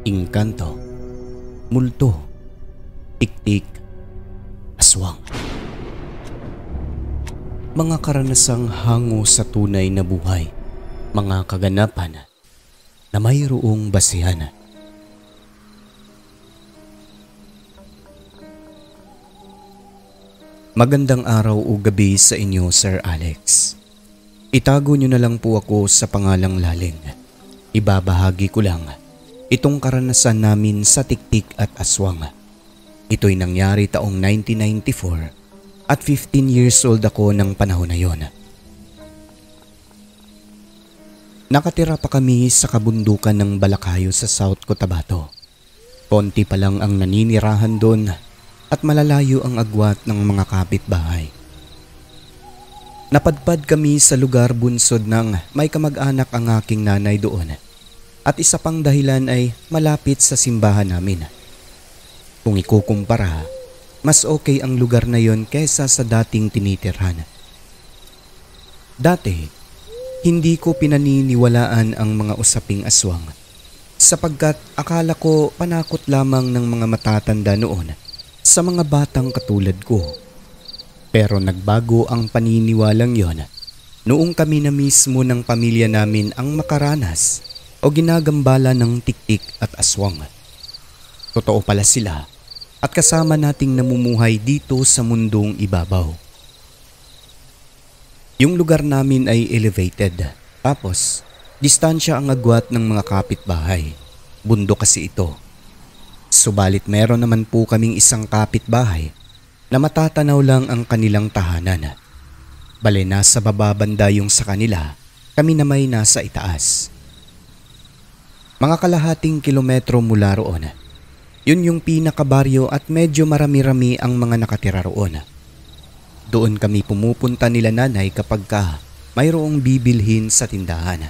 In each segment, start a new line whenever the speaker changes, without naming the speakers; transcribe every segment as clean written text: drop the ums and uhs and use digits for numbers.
Engkanto, multo, tiktik, aswang. Mga karanasang hango sa tunay na buhay, mga kaganapan na mayroong basihan. Magandang araw o gabi sa inyo, Sir Alex. Itago niyo na lang po ako sa pangalang Laling. Ibabahagi ko lang itong karanasan namin sa tiktik at aswang. Ito'y nangyari taong 1994 at 15 years old ako ng panahon na yon. Nakatira pa kami sa kabundukan ng Balakayo sa South Cotabato. Konti pa lang ang naninirahan doon at malalayo ang agwat ng mga kapitbahay. Napadpad kami sa lugar bunsod ng may kamag-anak ang aking nanay doon at isa pang dahilan ay malapit sa simbahan namin. Kung ikukumpara, mas okay ang lugar na yon kaysa sa dating tinitirhan. Dati, hindi ko pinaniniwalaan ang mga usaping aswang sapagkat akala ko panakot lamang ng mga matatanda noon sa mga batang katulad ko. Pero nagbago ang paniniwalang yon noong kami na mismo ng pamilya namin ang makaranas o ginagambala ng tiktik at aswang. Totoo pala sila at kasama nating namumuhay dito sa mundong ibabaw. Yung lugar namin ay elevated, tapos distansya ang agwat ng mga kapitbahay. Bundok kasi ito. Subalit meron naman po kaming isang kapitbahay na matatanaw lang ang kanilang tahanan. Bale nasa bababanda yung sa kanila, kami na may nasa itaas. Mga kalahating kilometro mula roon, yun yung pinakabaryo at medyo marami-rami ang mga nakatira roon. Doon kami pumupunta nila nanay kapag mayroong bibilhin sa tindahan.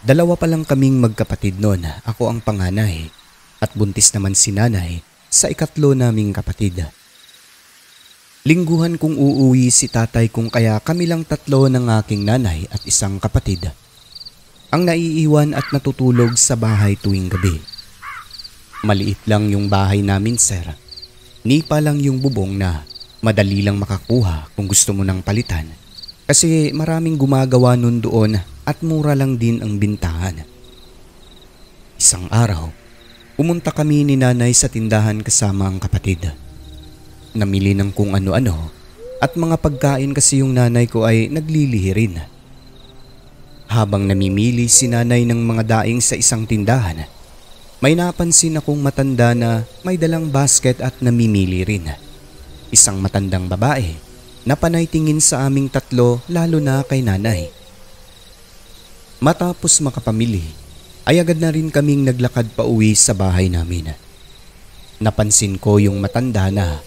Dalawa pa lang kaming magkapatid noon, ako ang panganay at buntis naman si nanay sa ikatlo naming kapatid. Lingguhan kong uuwi si tatay kung kaya kami lang tatlo ng aking nanay at isang kapatid ang naiiwan at natutulog sa bahay tuwing gabi. Maliit lang yung bahay namin, sir. Nipa lang yung bubong na madali lang makakuha kung gusto mo nang palitan kasi maraming gumagawa nun doon at mura lang din ang bintahan. Isang araw, pumunta kami ni nanay sa tindahan kasama ang kapatid. Namili ng kung ano-ano at mga pagkain kasi yung nanay ko ay naglilihi rin. Habang namimili si nanay ng mga daing sa isang tindahan, may napansin akong matanda na may dalang basket at namimili rin. Isang matandang babae na panay tingin sa aming tatlo lalo na kay nanay. Matapos makapamili, ay agad na rin kaming naglakad pa uwi sa bahay namin. Napansin ko yung matanda na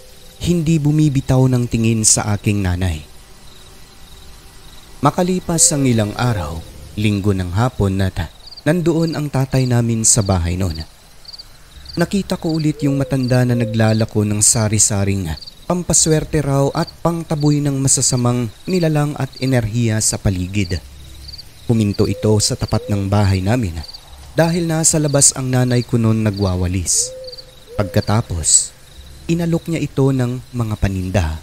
hindi bumibitaw ng tingin sa aking nanay. Makalipas ang ilang araw, linggo ng hapon na nandoon ang tatay namin sa bahay noon. Nakita ko ulit yung matanda na naglalako ng sari-saring pampaswerte raw at pangtaboy ng masasamang nilalang at enerhiya sa paligid. Huminto ito sa tapat ng bahay namin dahil nasa labas ang nanay ko noon nagwawalis. Pagkatapos, inalok niya ito ng mga paninda.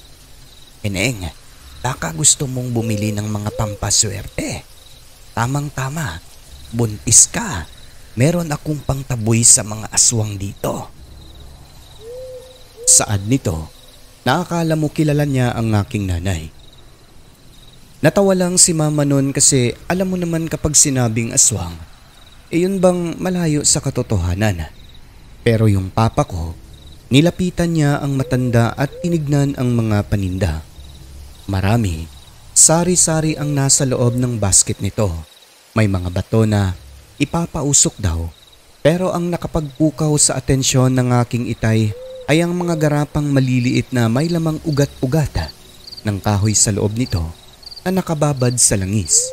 "Eneng, baka gusto mong bumili ng mga pampaswerte. Tamang-tama, buntis ka. Meron akong pangtaboy sa mga aswang dito." Saad nito, naakala mo kilala niya ang aking nanay. Natawa lang si mama nun kasi alam mo naman kapag sinabing aswang, yun bang malayo sa katotohanan. Pero yung papa ko, nilapitan niya ang matanda at tinignan ang mga paninda. Marami, sari-sari ang nasa loob ng basket nito. May mga bato na ipapausok daw, pero ang nakapagpukaw sa atensyon ng aking itay ay ang mga garapang maliliit na may lamang ugat-ugata ng kahoy sa loob nito na nakababad sa langis.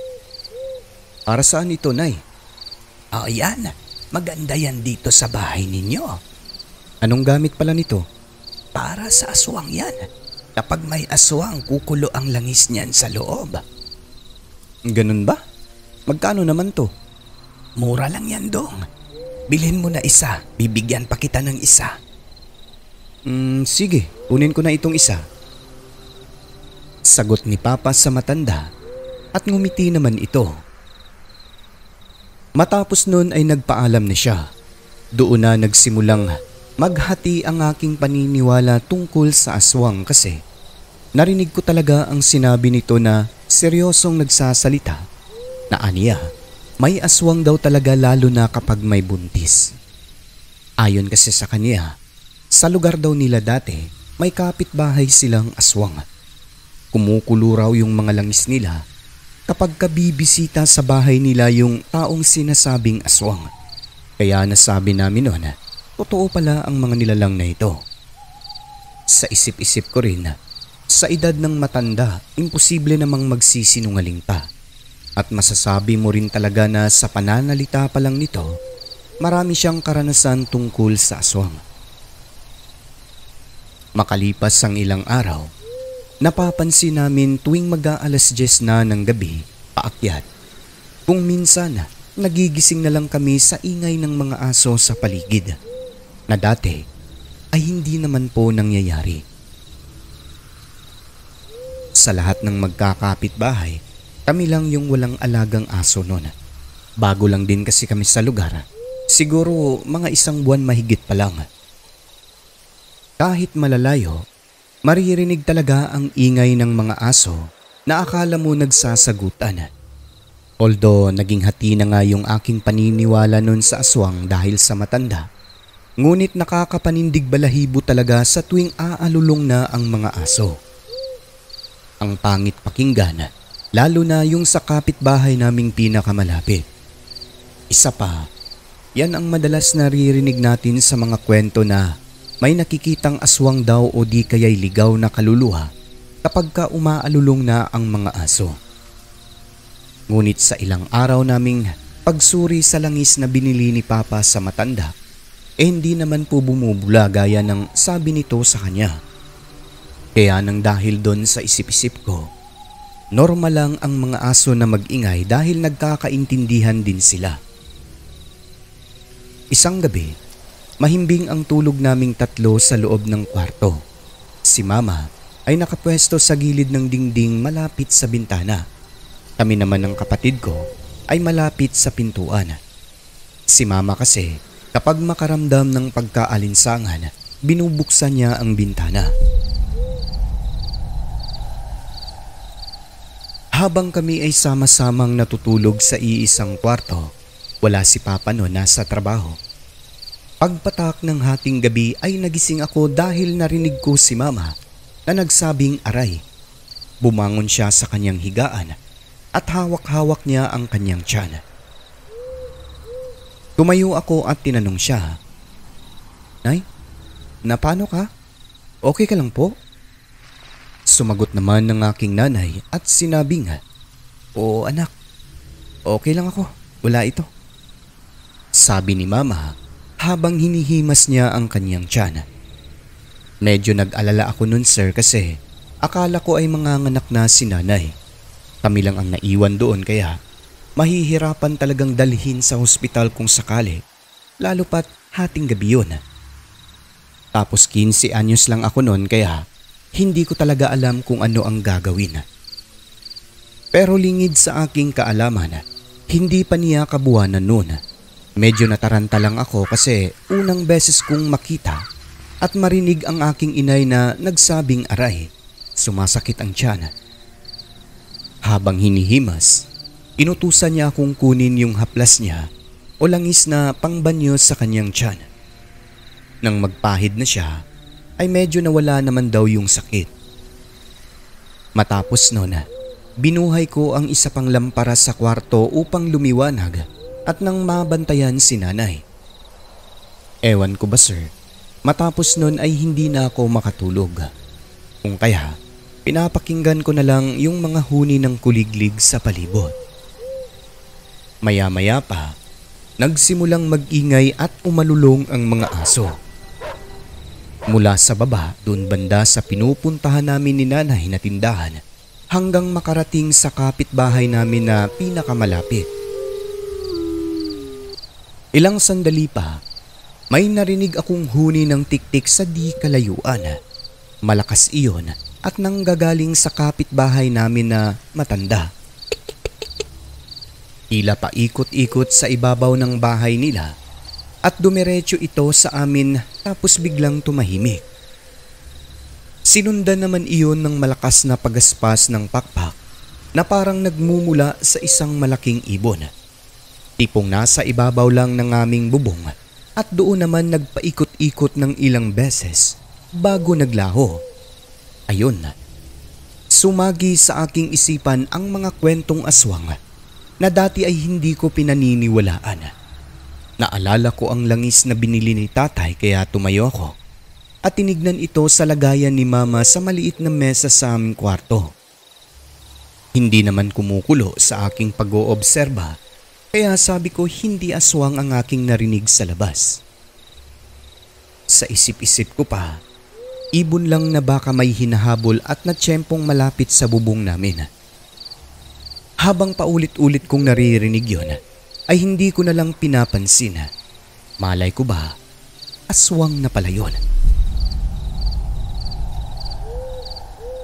"Para saan ito, Nay?"
Yan. Maganda yan dito sa bahay ninyo."
"Anong gamit pala nito?"
"Para sa aswang yan. Kapag may aswang, kukulo ang langis niyan sa loob."
"Ganun ba? Magkano naman to?"
"Mura lang yan, Dong. Bilhin mo na isa, bibigyan pa kita ng isa.
Sige, kunin ko na itong isa. Sagot ni Papa sa matanda at ngumiti naman ito. Matapos nun ay nagpaalam na siya. Doon na nagsimulang maghati ang aking paniniwala tungkol sa aswang kasi narinig ko talaga ang sinabi nito na seryosong nagsasalita na aniya may aswang daw talaga lalo na kapag may buntis. Ayon kasi sa kanya, sa lugar daw nila dati may kapitbahay silang aswang. Kumukulo raw yung mga langis nila kapag kabibisita sa bahay nila yung taong sinasabing aswang. Kaya nasabi namin noon na totoo pala ang mga nilalang na ito. Sa isip-isip ko rin na sa edad ng matanda, imposible namang magsisinungaling pa. At masasabi mo rin talaga na sa pananalita pa lang nito, marami siyang karanasan tungkol sa aswang. Makalipas ang ilang araw, napapansin namin tuwing mag-aalas 10 na ng gabi, paakyat. Kung minsan, nagigising na lang kami sa ingay ng mga aso sa paligid, na dati ay hindi naman po nangyayari. Sa lahat ng magkakapitbahay, kami lang yung walang alagang aso noon. Bago lang din kasi kami sa lugar, siguro mga 1 buwan mahigit pa lang. Kahit malalayo, maririnig talaga ang ingay ng mga aso na akala mo nagsasagutan. Although naging hati na nga yung aking paniniwala nun sa aswang dahil sa matanda, ngunit nakakapanindig balahibo talaga sa tuwing aalulong na ang mga aso. Ang pangit pakinggan, lalo na yung sa kapitbahay naming pinakamalapit. Isa pa, yan ang madalas naririnig natin sa mga kwento na may nakikitang aswang daw o di kaya'y ligaw na kaluluwa kapag ka umaalulong na ang mga aso. Ngunit sa ilang araw naming pagsuri sa langis na binili ni Papa sa matanda, hindi naman po bumubula gaya ng sabi nito sa kanya. Kaya nang dahil doon sa isip-isip ko, normal lang ang mga aso na mag-ingay dahil nagkakaintindihan din sila. Isang gabi, mahimbing ang tulog naming 3 sa loob ng kwarto. Si Mama ay nakapwesto sa gilid ng dingding malapit sa bintana. Kami naman ng kapatid ko ay malapit sa pintuan. Si Mama kasi kapag makaramdam ng pagkaalinsangan, binubuksan niya ang bintana. Habang kami ay sama-samang natutulog sa iisang kwarto, wala si Papa no nasa trabaho. Pagpatak ng hating gabi ay nagising ako dahil narinig ko si Mama na nagsabing aray. Bumangon siya sa kanyang higaan at hawak-hawak niya ang kanyang tiyan. Tumayo ako at tinanong siya, "Nay, napano ka? Okay ka lang po?" Sumagot naman ng aking nanay at sinabi nga, "Oo anak, okay lang ako, wala ito." Sabi ni Mama habang hinihimas niya ang kanyang tiyan. Medyo nag-alala ako nun sir kasi akala ko ay manganganak na si nanay. Kami lang ang naiwan doon kaya mahihirapan talagang dalhin sa hospital kung sakali, lalo pat hating gabi yun. Tapos 15 anyos lang ako noon kaya hindi ko talaga alam kung ano ang gagawin. Pero lingid sa aking kaalaman, hindi pa niya kabuwanan noon. Medyo nataranta lang ako kasi unang beses kong makita at marinig ang aking inay na nagsabing aray, sumasakit ang tiyan. Habang hinihimas, inutusan niya akong kunin yung haplas niya o langis na pangbanyo sa kanyang tiyan. Nang magpahid na siya, ay medyo nawala naman daw yung sakit. Matapos noon, binuhay ko ang isa pang lampara sa kwarto upang lumiwanag at nang mabantayan si nanay. Ewan ko ba sir, matapos noon ay hindi na ako makatulog. Kung kaya, pinapakinggan ko na lang yung mga huni ng kuliglig sa palibot. Maya-maya pa, nagsimulang mag-ingay at umalulong ang mga aso. Mula sa baba, doon banda sa pinupuntahan namin ni nanay na tindahan hanggang makarating sa kapitbahay namin na pinakamalapit. Ilang sandali pa, may narinig akong huni ng tiktik sa di kalayuan. Malakas iyon at nanggagaling sa kapitbahay namin na matanda. Tila paikot-ikot sa ibabaw ng bahay nila at dumiretso ito sa amin tapos biglang tumahimik. Sinundan naman iyon ng malakas na pagaspas ng pakpak na parang nagmumula sa isang malaking ibon. Tipong nasa ibabaw lang ng aming bubong at doon naman nagpaikot-ikot ng ilang beses bago naglaho. Ayun, sumagi sa aking isipan ang mga kwentong aswang na dati ay hindi ko pinaniniwalaan. Naalala ko ang langis na binili ni tatay kaya tumayo ako at tinignan ito sa lagayan ni mama sa maliit na mesa sa aming kwarto. Hindi naman kumukulo sa aking pag-oobserba kaya sabi ko hindi aswang ang aking narinig sa labas. Sa isip-isip ko pa, ibon lang na baka may hinahabol at natsyempong malapit sa bubong namin. Habang paulit-ulit kong naririnig yon, ay hindi ko na lang pinapansin. Malay ko ba, aswang na pala yun.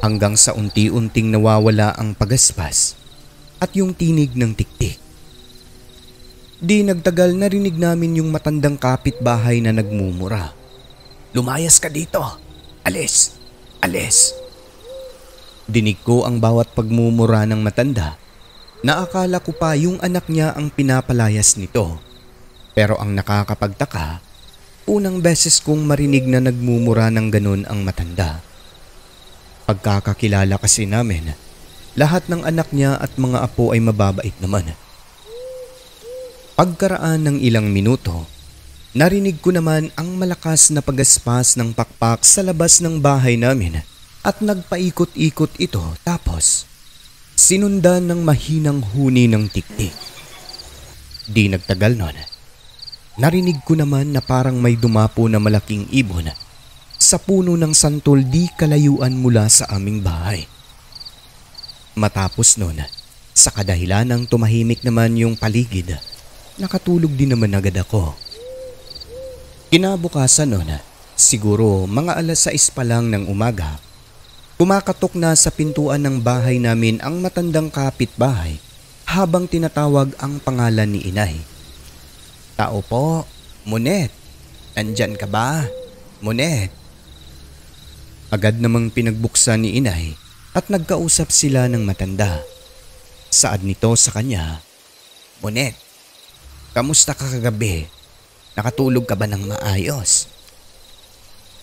Hanggang sa unti-unting nawawala ang pagaspas at yung tinig ng tiktik. Di nagtagal narinig namin yung matandang kapitbahay na nagmumura.
Lumayas ka dito. Alis. Alis.
Dinig ko ang bawat pagmumura ng matanda na akala ko pa yung anak niya ang pinapalayas nito. Pero ang nakakapagtaka, unang beses kong marinig na nagmumura ng ganun ang matanda. Pagkakakilala kasi namin, lahat ng anak niya at mga apo ay mababait naman. Pagkaraan ng ilang minuto, narinig ko naman ang malakas na pagaspas ng pakpak sa labas ng bahay namin at nagpaikot-ikot ito tapos sinundan ng mahinang huni ng tiktik. Di nagtagal nun, narinig ko naman na parang may dumapo na malaking ibon sa puno ng santol di kalayuan mula sa aming bahay. Matapos nun, sa kadahilan ng tumahimik naman yung paligid, nakatulog din naman agad ako. Kinabukasan nun, siguro mga 6:00 pa lang ng umaga, kumakatok na sa pintuan ng bahay namin ang matandang kapitbahay habang tinatawag ang pangalan ni inay.
Tao po, Monet. Nandyan ka ba? Monet.
Agad namang pinagbuksan ni inay at nagkausap sila ng matanda. Saad nito sa kanya,
Monet, kamusta ka kagabi? Nakatulog ka ba ng maayos?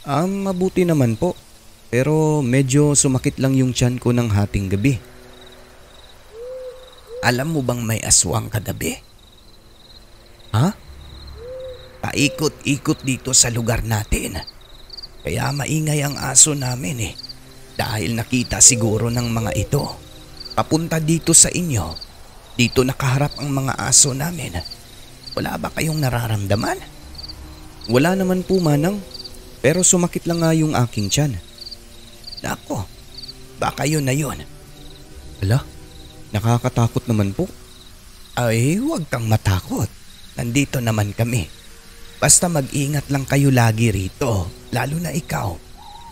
Mabuti naman po. Pero medyo sumakit lang yung tiyan ko ng hating gabi.
Alam mo bang may aswang kagabi?
Ha?
Paikot-ikot dito sa lugar natin. Kaya maingay ang aso namin Dahil nakita siguro ng mga ito. Papunta dito sa inyo. Dito nakaharap ang mga aso namin. Wala ba kayong nararamdaman?
Wala naman po, manang. Pero sumakit lang nga yung aking tiyan.
Nako, baka yun na yun.
Ala, nakakatakot naman po.
Ay, huwag kang matakot. Nandito naman kami. Basta mag-ingat lang kayo lagi rito. Lalo na ikaw.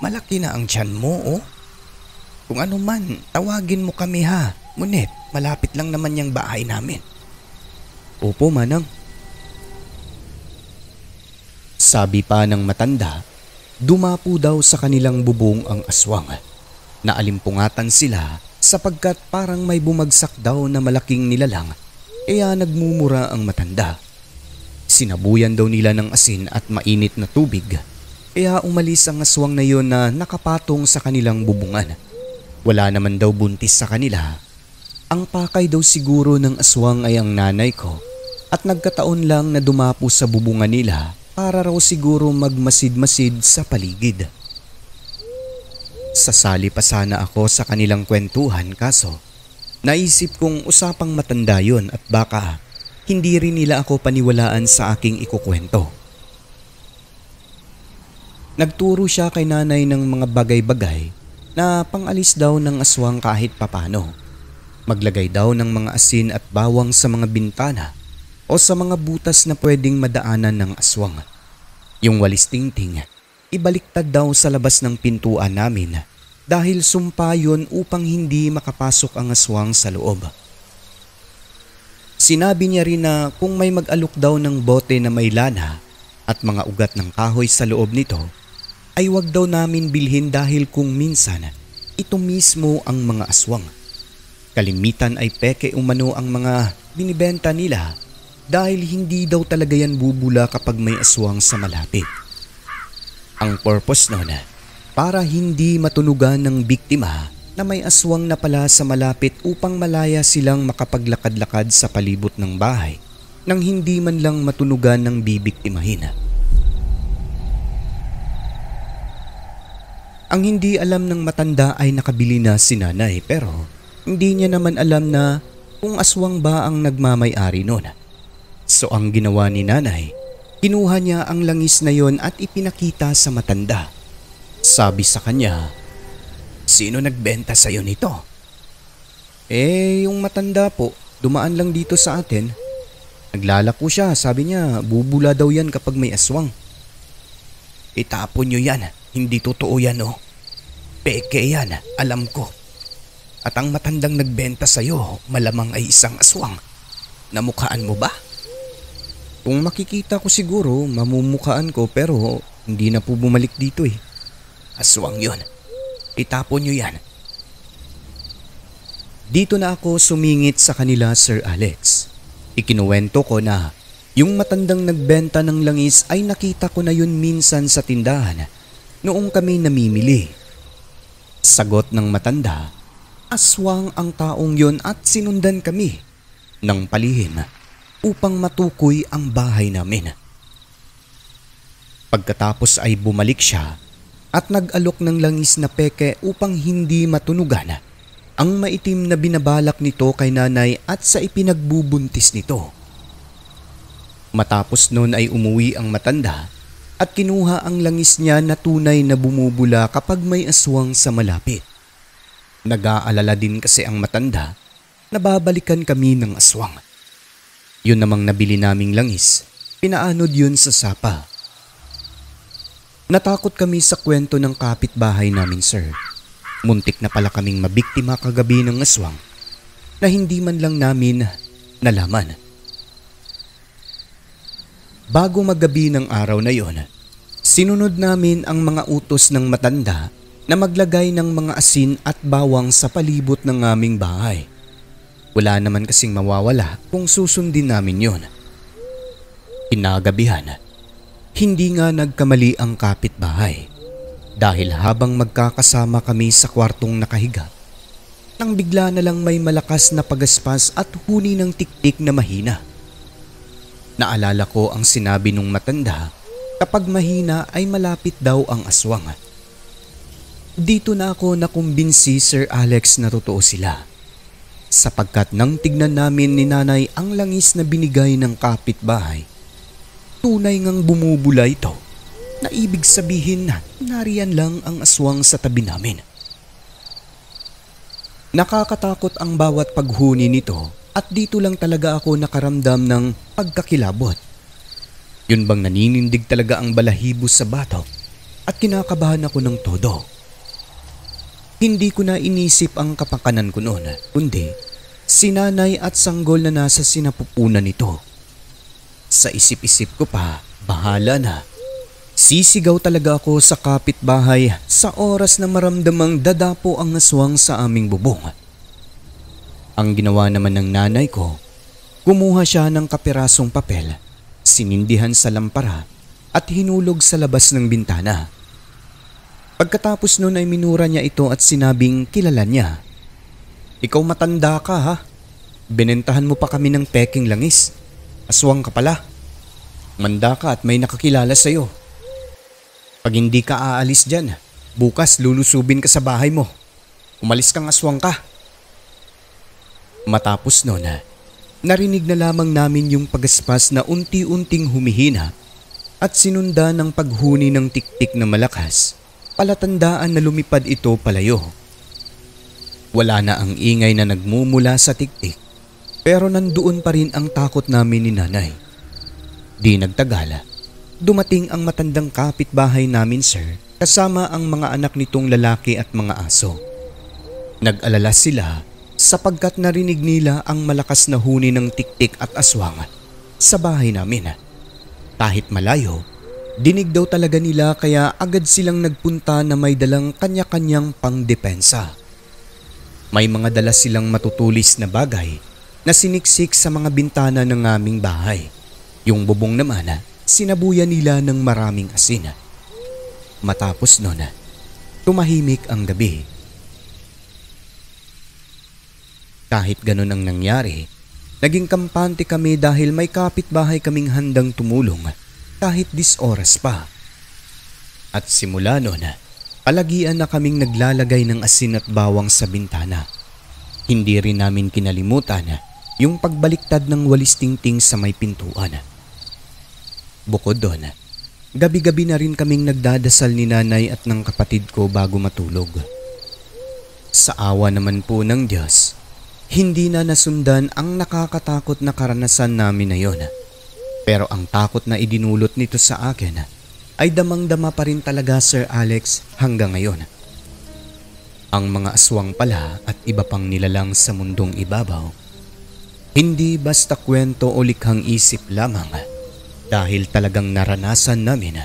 Malaki na ang tiyan mo, oh. Kung ano man, tawagin mo kami ha. Monet, malapit lang naman yung bahay namin.
Opo, manang. Sabi pa ng matanda, dumapo daw sa kanilang bubong ang aswang. Naalimpungatan sila sapagkat parang may bumagsak daw na malaking nilalang kaya nagmumura ang matanda. Sinabuyan daw nila ng asin at mainit na tubig kaya umalis ang aswang na yon na nakapatong sa kanilang bubungan. Wala naman daw buntis sa kanila. Ang pakay daw siguro ng aswang ay ang nanay ko at nagkataon lang na dumapo sa bubungan nila para raw siguro magmasid-masid sa paligid. Sasali pa sana ako sa kanilang kwentuhan kaso naisip kong usapang matanda yon at baka hindi rin nila ako paniwalaan sa aking ikukwento. Nagturo siya kay nanay ng mga bagay-bagay na pangalis daw ng aswang kahit papano. Maglagay daw ng mga asin at bawang sa mga bintana o sa mga butas na pwedeng madaanan ng aswang. Yung walis tingting, ibaliktad daw sa labas ng pintuan namin dahil sumpa yun upang hindi makapasok ang aswang sa loob. Sinabi niya rin na kung may mag-alok daw ng bote na may lana at mga ugat ng kahoy sa loob nito, ay wag daw namin bilhin dahil kung minsan ito mismo ang mga aswang. Kalimitan ay peke umano ang mga binibenta nila dahil hindi daw talaga yan bubula kapag may aswang sa malapit. Ang purpose nun, para hindi matunugan ng biktima na may aswang na pala sa malapit upang malaya silang makapaglakad-lakad sa palibot ng bahay nang hindi man lang matunugan ng bibiktimahin. Ang hindi alam ng matanda ay nakabili na si nanay pero hindi niya naman alam na kung aswang ba ang nagmamay-ari nun. So ang ginawa ni nanay, kinuha niya ang langis na yon at ipinakita sa matanda. Sabi sa kanya,
"Sino nagbenta sa'yo nito?"
Yung matanda po, dumaan lang dito sa atin. Naglalako siya, sabi niya bubula daw yan kapag may aswang.
"Itapon niyo yan, hindi totoo yan oh. Peke yan, alam ko. At ang matandang nagbenta sa'yo, malamang ay isang aswang. Namukhaan mo ba?"
Kung makikita ko siguro, mamumukhaan ko pero hindi na po bumalik dito eh.
"Aswang yun. Itapon niyo yan."
Dito na ako sumingit sa kanila, Sir Alex. Ikinuwento ko na yung matandang nagbenta ng langis ay nakita ko na yun minsan sa tindahan noong kami namimili. Sagot ng matanda, aswang ang taong yun at sinundan kami ng palihim upang matukoy ang bahay namin. Pagkatapos ay bumalik siya at nag-alok ng langis na peke upang hindi matunugan ang maitim na binabalak nito kay nanay at sa ipinagbubuntis nito. Matapos noon ay umuwi ang matanda at kinuha ang langis niya na tunay na bumubula kapag may aswang sa malapit. Nag-aalala din kasi ang matanda na babalikan kami ng aswang. Yun namang nabili naming langis, pinaanod yun sa sapa. Natakot kami sa kwento ng kapitbahay namin, sir. Muntik na pala kaming mabiktima kagabi ng aswang na hindi man lang namin nalaman. Bago maggabi ng araw na yon, sinunod namin ang mga utos ng matanda na maglagay ng mga asin at bawang sa palibot ng aming bahay. Wala naman kasing mawawala kung susundin namin yon. Kinagabihan, hindi nga nagkamali ang kapitbahay dahil habang magkakasama kami sa kwartong nakahiga, nang bigla na lang may malakas na pagaspas at huni ng tiktik na mahina. Naalala ko ang sinabi nung matanda, kapag mahina ay malapit daw ang aswang. Dito na ako nakumbinsi, Sir Alex, na totoo sila. Sapagkat nang tignan namin ni nanay ang langis na binigay ng kapitbahay, tunay ngang bumubula ito na ibig sabihin na nariyan lang ang aswang sa tabi namin. Nakakatakot ang bawat paghuni nito at dito lang talaga ako nakaramdam ng pagkakilabot. Yun bang naninindig talaga ang balahibo sa batok at kinakabahan ako ng todo. Hindi ko na inisip ang kapakanan ko noon, kundi si nanay at sanggol na nasa sinapupunan nito. Sa isip-isip ko pa, bahala na. Sisigaw talaga ako sa kapitbahay sa oras na maramdamang dadapo ang aswang sa aming bubong. Ang ginawa naman ng nanay ko, kumuha siya ng kapirasong papel, sinindihan sa lampara at hinulog sa labas ng bintana. Pagkatapos nun ay minura niya ito at sinabing kilala niya. "Ikaw matanda ka ha? Binentahan mo pa kami ng peking langis. Aswang ka pala. Manda ka at may nakakilala sa'yo. Pag hindi ka aalis dyan, bukas lulusubin ka sa bahay mo. Umalis kang aswang ka." Matapos nun, narinig na lamang namin yung pagaspas na unti-unting humihina at sinunda ng paghuni ng tiktik na malakas. Palatandaan na lumipad ito palayo. Wala na ang ingay na nagmumula sa tiktik Pero nandoon pa rin ang takot namin ni nanay. Di nagtagala, dumating ang matandang kapitbahay namin, sir, kasama ang mga anak nitong lalaki at mga aso. Nag-alala sila sapagkat narinig nila ang malakas na huni ng tiktik at aswang sa bahay namin. Kahit malayo, dinig daw talaga nila kaya agad silang nagpunta na may dalang kanya-kanyang pangdepensa. May mga dala silang matutulis na bagay na siniksik sa mga bintana ng aming bahay. Yung bubong naman, sinabuyan nila ng maraming asin. Matapos nun, tumahimik ang gabi. Kahit ganun ang nangyari, naging kampante kami dahil may kapitbahay kaming handang tumulong kahit 10 oras pa. At simula nun, palagian na kaming naglalagay ng asin at bawang sa bintana. Hindi rin namin kinalimutan yung pagbaliktad ng walis tingting sa may pintuan. Bukod doon, gabi-gabi na rin kaming nagdadasal ni nanay at ng kapatid ko bago matulog. Sa awa naman po ng Diyos, hindi na nasundan ang nakakatakot na karanasan namin na yon. Pero ang takot na idinulot nito sa akin ay damang-dama pa rin talaga, Sir Alex, hanggang ngayon. Ang mga aswang pala at iba pang nilalang sa mundong ibabaw, hindi basta kwento o likhang isip lamang dahil talagang naranasan namin.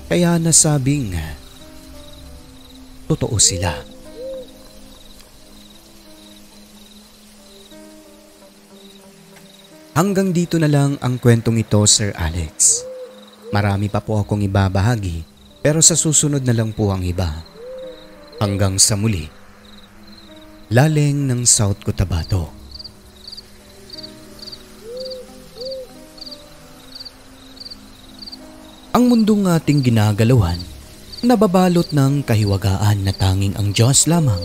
Kaya nasabing totoo sila. Hanggang dito na lang ang kwentong ito, Sir Alex. Marami pa po akong ibabahagi pero sa susunod na lang po ang iba. Hanggang sa muli. Laleng ng South Cotabato. Ang mundong ating ginagalawan, nababalot ng kahiwagaan na tanging ang Diyos lamang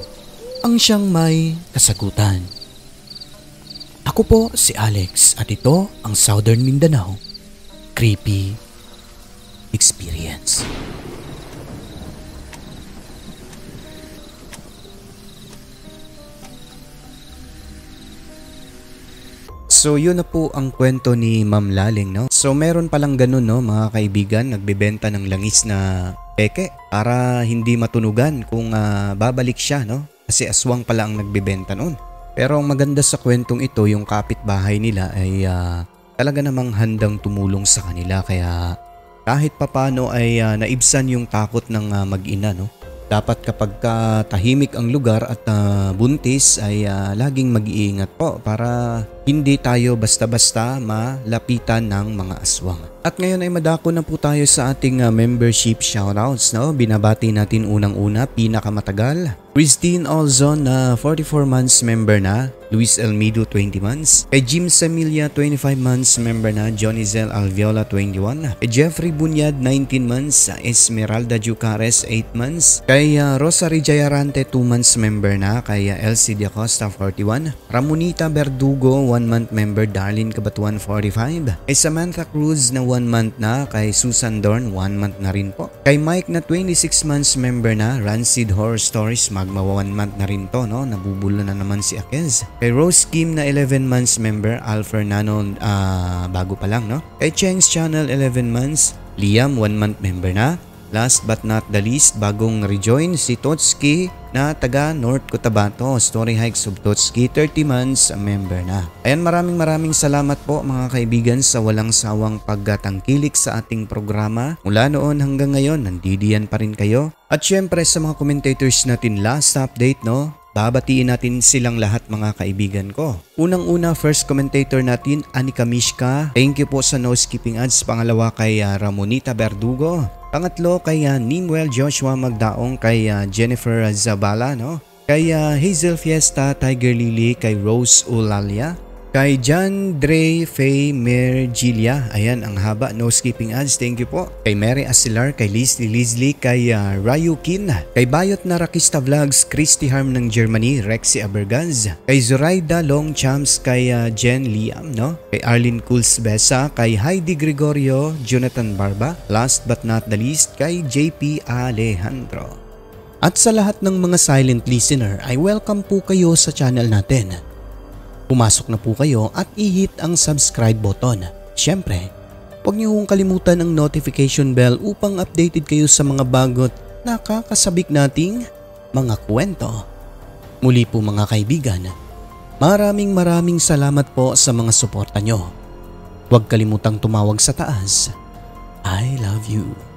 ang siyang may kasagutan. Ako po si Alex at ito ang Southern Mindanao Creepy Experience. So yun na po ang kwento ni Ma'am Laling, no? So meron palang ganun, no, mga kaibigan, nagbebenta ng langis na peke para hindi matunugan kung babalik siya, no? Kasi aswang pala ang nagbebenta noon. Pero ang maganda sa kwentong ito, yung kapitbahay nila ay talaga namang handang tumulong sa kanila, kaya kahit papano ay naibsan yung takot ng mag-ina, no? Dapat kapag tahimik ang lugar at buntis ay laging mag-iingat po para hindi tayo basta-basta malapitan ng mga aswang. At ngayon ay madako na po tayo sa ating membership shoutouts, no? Binabati natin unang-una, pinakamatagal, Christine Olzon na 44 months member na, Luis Elmido 20 months, kay Jim Samilia 25 months member na, Jonizel Alviola 21, kay Jeffrey Bunyad 19 months, Esmeralda Jucares 8 months, kay Rosary Jayarante 2 months member na, kay Elsie De Acosta 41, Ramonita Verdugo 1 month member, Darlene Cabatuan 45, kay Samantha Cruz na 1 month na, kay Susan Dorn 1 month na rin po, kay Mike na 26 months member na, Rancid Horror Stories magma 1 month na rin to, no? Nabubulo na naman si Akez. Kay Rose Kim na 11 months member, Al Fernando bago pa lang, no? Kay Cheng's Channel 11 months, Liam 1 month member na. Last but not the least, bagong rejoin si Totski na taga North Cotabato, Story Hikes of Totski, 30 months member na. Ayan, maraming salamat po mga kaibigan sa walang sawang pagtangkilik sa ating programa. Mula noon hanggang ngayon, nandidiyan pa rin kayo. At syempre sa mga commentators natin, last update, no? Babatiin natin silang lahat mga kaibigan ko. Unang-una, first commentator natin, Anika Mishka. Thank you po sa no skipping ads. Pangalawa kay Ramonita Verdugo. Pangatlo kay Nimwell Joshua Magdaong, kay Jennifer Zabala, no? Kay Hazel Fiesta, Tiger Lily, kay Rose Ulalia, kay John Dre Faye Mergilia. Ayan, ang haba, no skipping ads, thank you po. Kay Mary Asilar, kay Leslie, kay Rayukin, kay Bayot na Rakista Vlogs, Christy Harm ng Germany, Rexy Abergaz, kay Zoraida Long Champs, kay Jen Liam, no? Kay Arlene Cools Besa, kay Heidi Gregorio, Jonathan Barba, last but not the least, kay JP Alejandro. At sa lahat ng mga silent listener ay welcome po kayo sa channel natin. Pumasok na po kayo at i-hit ang subscribe button. Siyempre, huwag niyo hong kalimutan ang notification bell upang updated kayo sa mga bagot nakakasabik nating mga kwento. Muli po mga kaibigan, maraming salamat po sa mga suporta nyo. Huwag kalimutang tumawag sa taas. I love you.